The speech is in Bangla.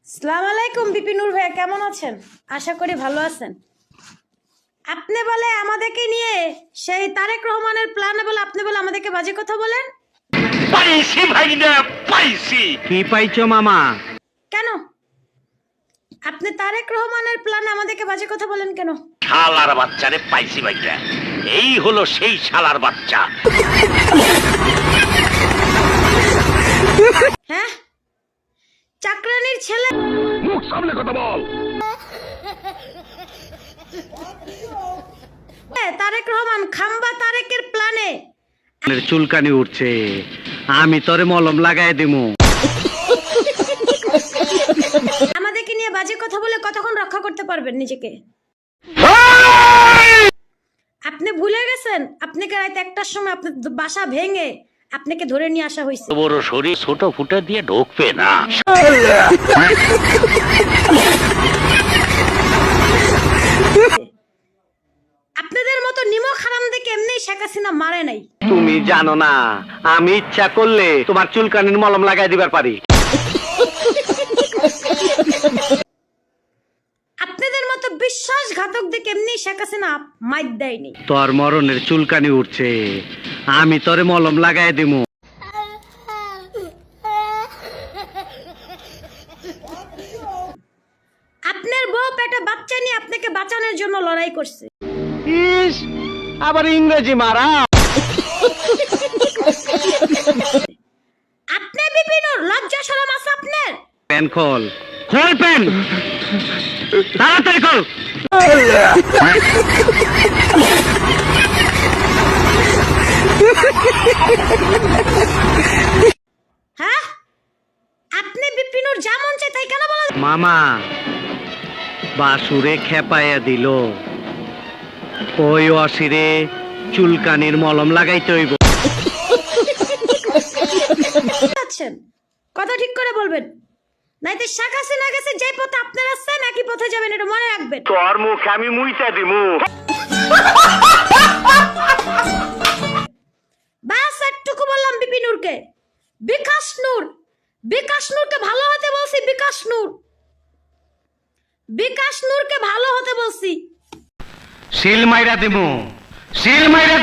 আসসালামু আলাইকুম বিপিনুর ভাইয়া, কেমন আছেন? আশা করি ভালো আছেন। আপনি বলে আমাদেরকে নিয়ে সেই তারেক রহমানের প্ল্যানে বলে আপনি বলে আমাদেরকে বাজে কথা বলেন। পাইছি ভাইনা, পাইছি। কি পাইছো মামা? কেন আপনি তারেক রহমানের প্ল্যানে আমাদেরকে বাজে কথা বলেন কেন? শালার বাচ্চারে পাইছি ভাইনা। এই হলো সেই শালার বাচ্চা। হ্যাঁ, চাকরানির ছেলে। মুখ সামনে কথা বল। তারেক রহমান খাম্বা তারেকের প্ল্যানে চুলকানি উঠছে, আমি তোরে মলম লাগাই দিমু। আমাদেরকে নিয়ে বাজে কথা বলে কতক্ষণ রক্ষা করতে পারবেন নিজেকে? আপনি ভুলে গেছেন আপনাকে রাত 1টার সময় আপনার বাসা ভেঙে আপনাকে ধরে নিয়ে আসা হয়েছে। বড় শরীর ছোট ফুটা দিয়ে ঢোকবে না। আপনাদের মতো নিমক হারাম দেখে এমনি শেখ হাসিনা মারে নাই। তুমি জানো না, আমি ইচ্ছা করলে তোমার চুলকানির মলম লাগাই দিবার পারি। আপনাদের মতো বিশ্বাসঘাতক দেখে এমনি শেখ হাসিনা মাইর দেয়নি। তোর মরণের চুলকানি উঠছে, আমি তোরে মলম লাগাই দিমু। আপনার বউ পেটে বাচ্চা নিয়ে আপনাকে বাঁচানোর জন্য লড়াই করছে। ইস, আবার ইংরেজি মারা। আপনি বিপিনুর লজ্জা শরম আছে আপনার? পেন খোল, খোল পেন, তাড়াতাড়ি খোল। হ্যাঁ, আপনি বিপিনুর যেমন চাই তাই কেন বলেন? মামা বাসুরে খেপাইয়া দিল, ওই অসিরে চুলকানির মলম লাগাইতে হইব। আছেন কথা ঠিক করে বলবেন, নাইতে শেখ হাসিনা গেছে যে পথে আপনারা আছেন একই পথে যাবেন, এটা মনে রাখবেন। তোর মুখ আমি মুইতা দিমু। বাস একটুকু বললাম বিপিনুরকে, বিকাশ নূর, বিকাশ নূরকে ভালো হতে বলছি, বিকাশ নূর, বিকাশ নূরকে ভালো হতে বলছি। শিল মাইরা দিমু, শিল মাইরা